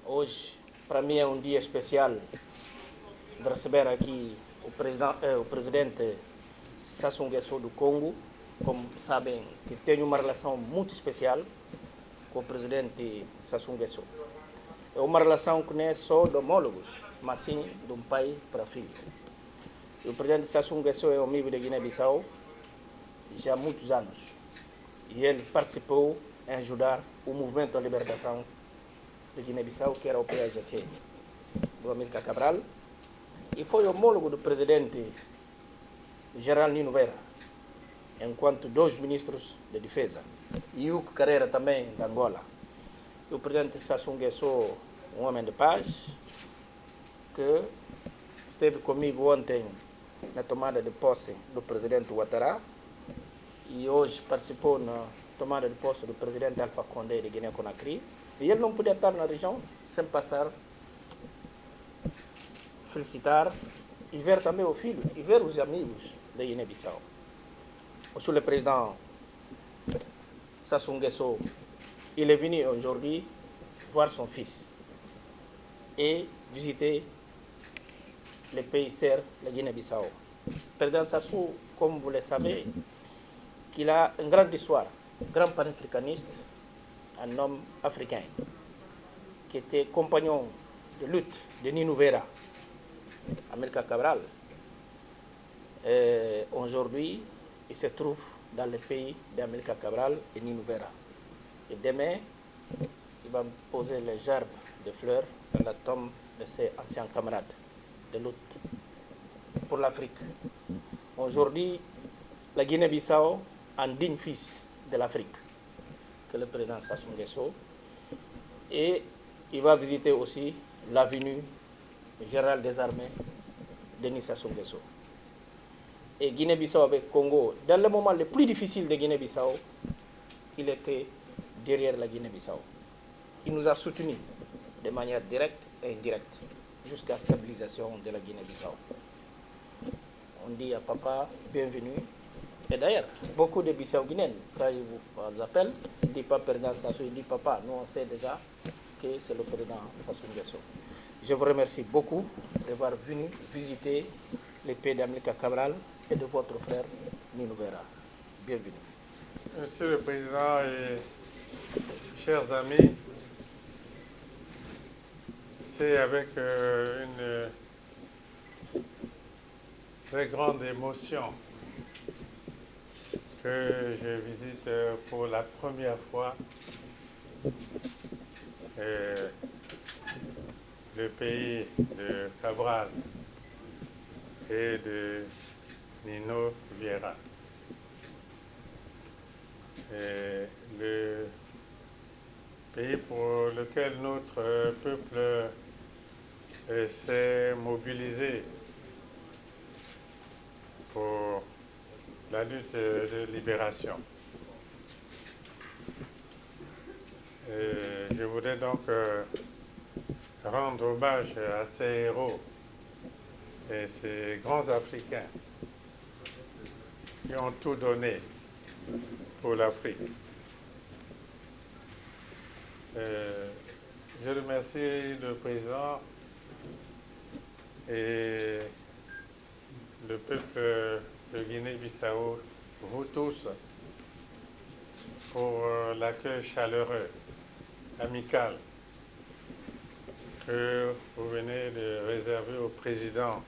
Hoje, para mim, é um dia especial de receber aqui o presidente Sassou Nguesso do Congo. Como sabem, que tenho uma relação muito especial com o presidente Sassou Nguesso. É uma relação que não é só de homólogos, mas sim de um pai para filho. E o presidente Sassou Nguesso é amigo da Guiné-Bissau já há muitos anos. E ele participou em ajudar o movimento da libertação de Guiné-Bissau, que era o PAGC, do Amílcar Cabral, e foi homólogo do presidente General Nino Vera, enquanto dois ministros de defesa, e Hugo Carreira também, de Angola. E o presidente Sassou Nguesso, um homem de paz, que esteve comigo ontem na tomada de posse do presidente Ouattara, e hoje participou na tomada de posse do presidente Alpha Condé de Guiné-Conakry, e ele não podia estar na região sem passar, felicitar e ver também o filho e ver os amigos da Guiné-Bissau. Monsieur le Président Sassou Nguesso, il est venu aujourd'hui voir son fils et visiter le pays sœur, la Guinée-Bissau. Président Sassou, comme vous le savez, qu'il a une grande histoire, grand panafricaniste, un homme africain, qui était compagnon de lutte de Nino Vera, Amílcar Cabral. Aujourd'hui, il se trouve dans le pays d'Amílcar Cabral et Nino Vera. Et demain, il va poser les gerbes de fleurs dans la tombe de ses anciens camarades de lutte pour l'Afrique. Aujourd'hui, la Guinée-Bissau, un digne fils de l'Afrique, que le président Sassou Nguesso, et il va visiter aussi l'avenue générale des armées Denis Sassou Nguesso. Et Guinée-Bissau avec Congo, dans le moment le plus difficile de Guinée-Bissau, il était derrière la Guinée-Bissau. Il nous a soutenus de manière directe et indirecte jusqu'à la stabilisation de la Guinée-Bissau. On dit à papa, bienvenue. Et d'ailleurs, beaucoup de Bissau-Guinéens, quand ils vous appellent, ils ne disent pas président Sassou, ils disent papa. Nous, on sait déjà que c'est le président Sassou Nguesso. Je vous remercie beaucoup d'avoir venu visiter les pays d'Amílcar Cabral et de votre frère Nino Vera. Bienvenue. Monsieur le Président et chers amis, c'est avec une très grande émotion que je visite pour la première fois le pays de Cabral et de Nino Vera. Le pays pour lequel notre peuple s'est mobilisé pour la lutte de libération. Je voudrais donc rendre hommage à ces héros et ces grands Africains qui ont tout donné pour l'Afrique. Je remercie le président et le peuple de Guinée-Bissau, vous tous, pour l'accueil chaleureux, amical, que vous venez de réserver au président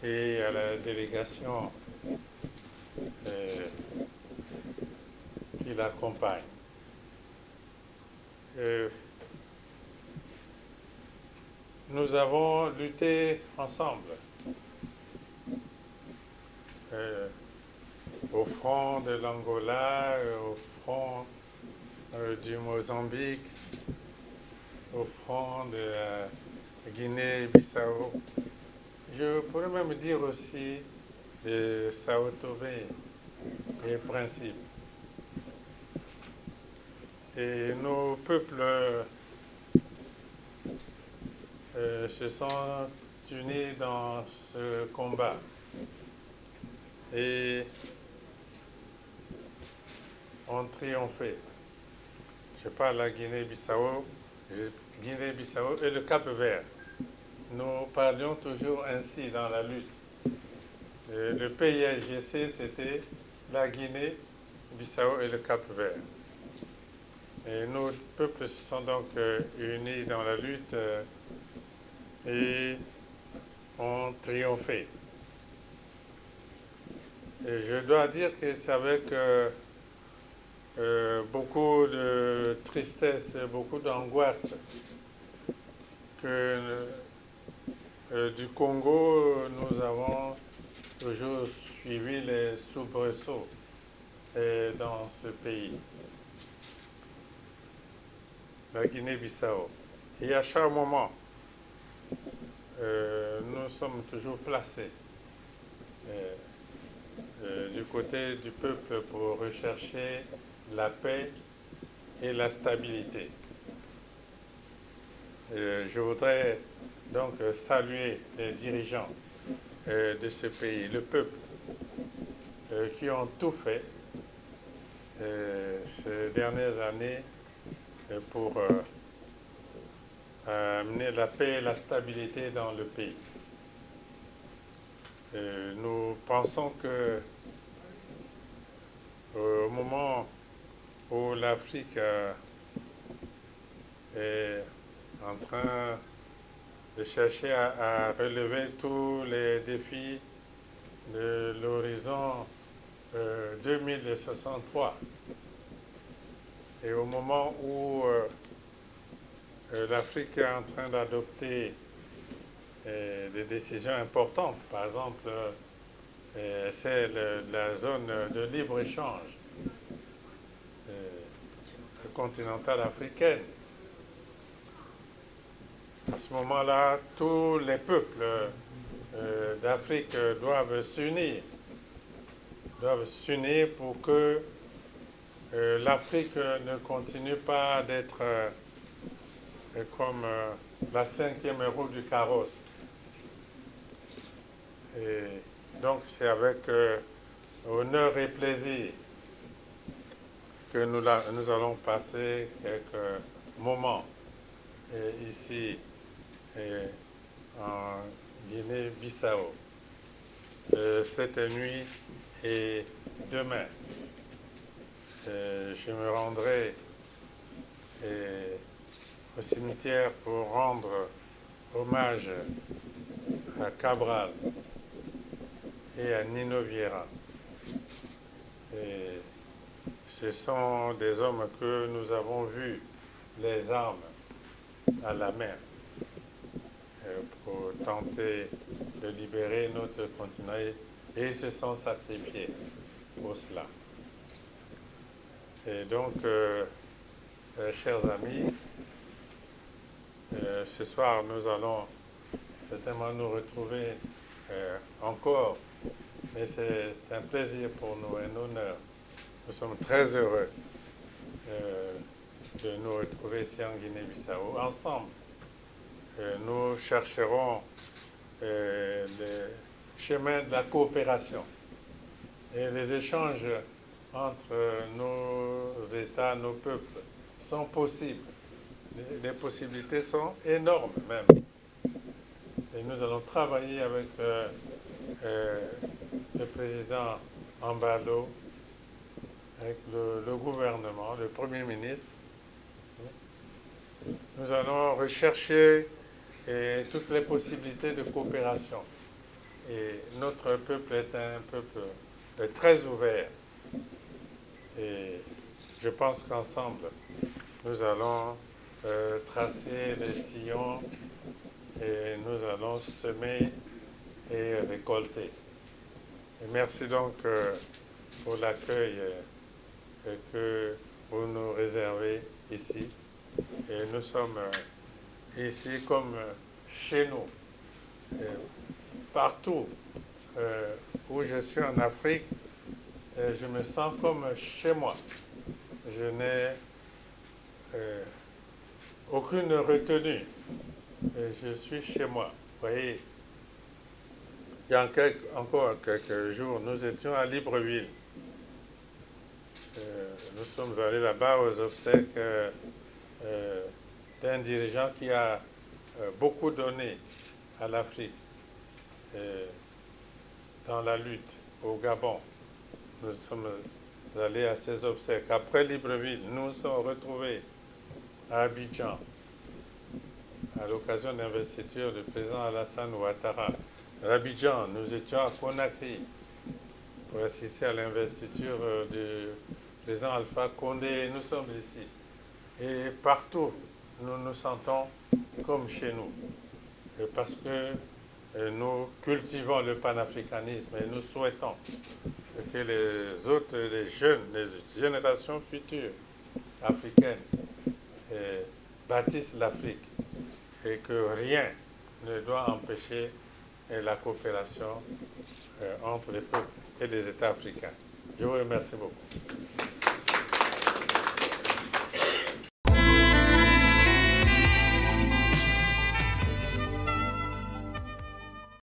et à la délégation qui l'accompagne. nous avons lutté ensemble au front de l'Angola, au front du Mozambique, au front de la Guinée-Bissau. Je pourrais même dire aussi de Sao Tomé et Principe. Et nos peuples se sont unis dans ce combat. Et ont triomphé. Je parle de la Guinée-Bissau et le Cap-Vert. Nous parlions toujours ainsi dans la lutte. Le PIGC, c'était la Guinée-Bissau et le Cap-Vert. Et nos peuples se sont donc unis dans la lutte et ont triomphé. Et je dois dire que c'est avec beaucoup de tristesse, beaucoup d'angoisse que du Congo, nous avons toujours suivi les soubresauts dans ce pays, la Guinée-Bissau. Et à chaque moment, nous sommes toujours placés du côté du peuple pour rechercher la paix et la stabilité. Je voudrais donc saluer les dirigeants de ce pays, le peuple, qui ont tout fait ces dernières années pour amener la paix et la stabilité dans le pays. Nous pensons que au moment où l'Afrique est en train de chercher à relever tous les défis de l'horizon 2063, et au moment où l'Afrique est en train d'adopter des décisions importantes, par exemple c'est la zone de libre-échange continentale africaine. À ce moment-là, tous les peuples d'Afrique doivent s'unir pour que l'Afrique ne continue pas d'être comme la cinquième roue du carrosse. Et donc c'est avec honneur et plaisir que nous allons passer quelques moments ici en Guinée-Bissau, cette nuit et demain. Je me rendrai au cimetière pour rendre hommage à Cabral et à Nino Vieira. Et ce sont des hommes que nous avons vus les armes à la main pour tenter de libérer notre continent, et ils se sont sacrifiés pour cela. Et donc, chers amis, ce soir nous allons certainement nous retrouver encore, mais c'est un plaisir pour nous, un honneur. Nous sommes très heureux de nous retrouver ici en Guinée-Bissau. Ensemble, nous chercherons les chemins de la coopération et les échanges entre nos États, nos peuples sont possibles. Les possibilités sont énormes même. Et nous allons travailler avec le président Ambalo, avec le gouvernement, le Premier ministre. Nous allons rechercher toutes les possibilités de coopération. Et notre peuple est un peuple très ouvert. Et je pense qu'ensemble, nous allons tracer les sillons et nous allons semer et récolter. Et merci donc pour l'accueil que vous nous réservez ici. Et nous sommes ici comme chez nous. Et partout où je suis en Afrique, je me sens comme chez moi. Je n'ai aucune retenue. Je suis chez moi. Vous voyez, il y a encore quelques jours, nous étions à Libreville. Nous sommes allés là-bas aux obsèques d'un dirigeant qui a beaucoup donné à l'Afrique dans la lutte au Gabon. Nous sommes allés à ces obsèques. Après Libreville, nous nous sommes retrouvés à Abidjan à l'occasion de l'investiture du président Alassane Ouattara. À Abidjan, nous étions à Conakry pour assister à l'investiture du président Alpha Condé. Nous sommes ici. Et partout, nous nous sentons comme chez nous. Parce que nous cultivons le panafricanisme et nous souhaitons que les jeunes, les générations futures africaines bâtissent l'Afrique et que rien ne doit empêcher la coopération entre les peuples et les États africains. Je vous remercie beaucoup.